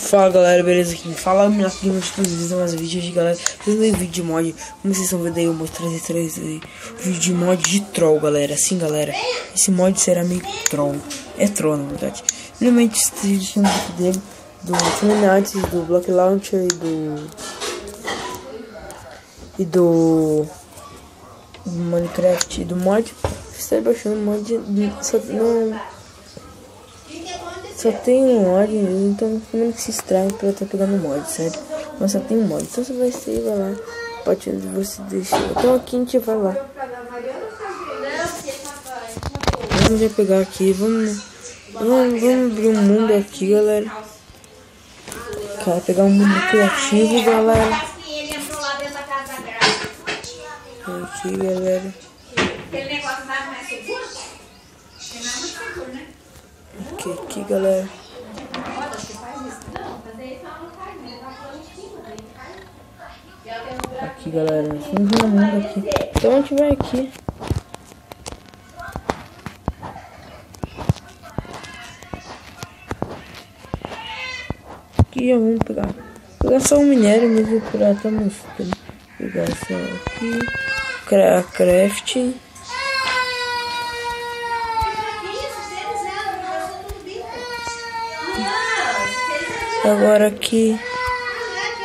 Fala galera, beleza? Aqui fala aqui mais vídeos de galera. Fazendo vídeo de mod. Como vocês estão vendo aí, eu mostrei aí vídeo de mod de troll, galera. Assim, galera, esse mod será meio troll. É troll, na verdade. Primeiramente, deixando o vídeo dele do Terminantes, do Block Launcher e do Minecraft e do mod. Você está baixando mod, só tem um mod, então não que se estraga pra estar pegando mod, certo? Mas só tem um mod, então você vai sair, vai lá, pode você deixar. Então aqui a gente vai lá. Vamos já pegar aqui, vamos abrir um mundo aqui, galera. Cara, pegar um mundo criativo, galera. Aqui, galera. Aqui, galera. Aqui, galera. Vamos ver o mundo aqui. Então a gente vai aqui. Aqui já vamos pegar só um minério mesmo pra estar mostrando. Pegar só aqui. Craft. Agora aqui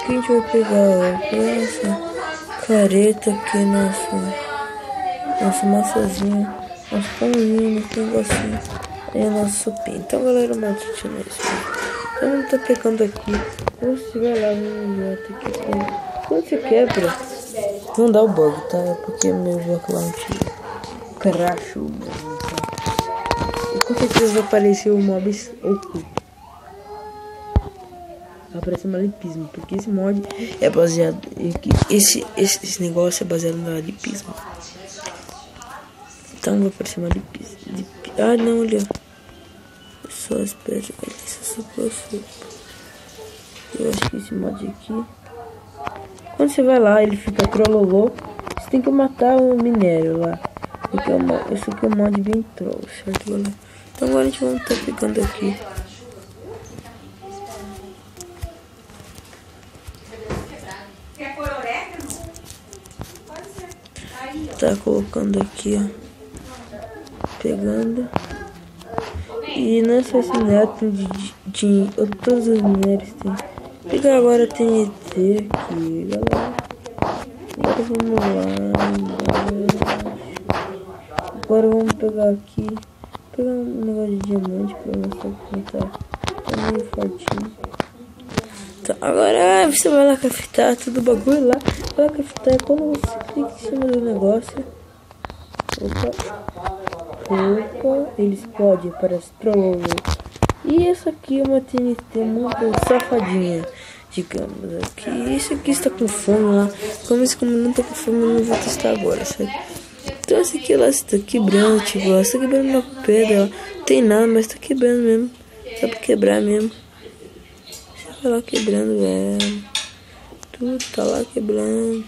a gente vai pegar essa careta aqui, nossa massazinha, nosso pãozinho, nosso negocinho, aí a nossa sopinha. Então galera, matite nesse. Eu não tô pegando aqui. Então se tiver lá, quando você quebra, não dá o bug, tá? Porque meu bloco lá crashou mesmo, tá? E com certeza vai aparecer o mob oculto. Aparece uma limpismo, porque esse mod é baseado em que esse negócio é baseado na limpismo. Então vai aparecer uma limpismo. Ah não, olha. Só espera, eu acho que esse mod aqui, quando você vai lá, ele fica trollolô. Você tem que matar o minério lá. Esse aqui é um mod bem troll, certo, galera? Então agora a gente vai estar pegando aqui. Tá colocando aqui, ó, pegando, e não é só esse neto de todos os minérios tem. Pegar agora TNT aqui, galera. Agora vamos lá, agora vamos pegar aqui, pegar um negócio de diamante pra mostrar como tá meio fortinho. Então, agora você vai lá craftar tudo o bagulho lá. Vai lá craftar, quando você clica em cima do negócio, opa, ele explode, parece troll. E essa aqui é uma TNT muito safadinha, digamos aqui. Esse aqui está com fome lá. Como não tá com fome, eu não vou testar agora, certo? Então esse aqui lá está quebrando, tipo, ela está quebrando uma pedra, não tem nada, mas está quebrando mesmo. Só pra quebrar mesmo. Tá lá quebrando, velho. Tudo tá lá quebrando.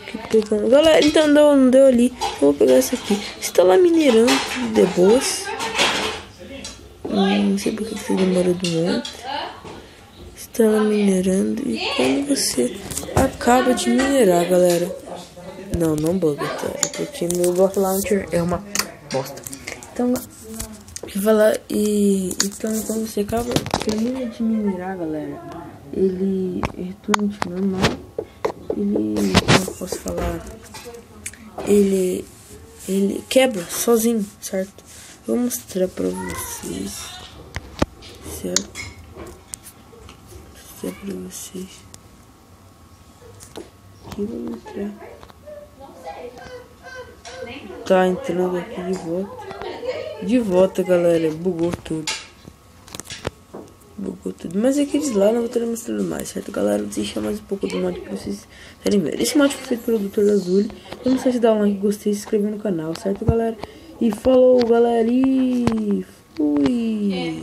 Aqui pegando. Galera, então não deu ali. Eu vou pegar essa aqui. Você tá lá minerando de boas. Não sei porque você demorou do mundo. Você tá lá minerando. E quando você acaba de minerar, galera. Não buga, tá? Porque meu block launcher é uma bosta. Então vai lá então quando você termina de minerar, galera, ele retorna de normal. Como eu posso falar, ele quebra sozinho, certo? Vou mostrar pra vocês, certo? Vou mostrar pra vocês aqui, vou mostrar. Tá entrando aqui de volta, galera. Bugou tudo, mas aqueles lá não vou estar mostrando mais, certo, galera? Vou deixar mais um pouco do mod pra vocês terem ver. Esse mod foi feito pelo Dr. Azul. Não esquece de dar um like, gostei, se inscrever no canal, certo, galera? E falou, galera, e fui.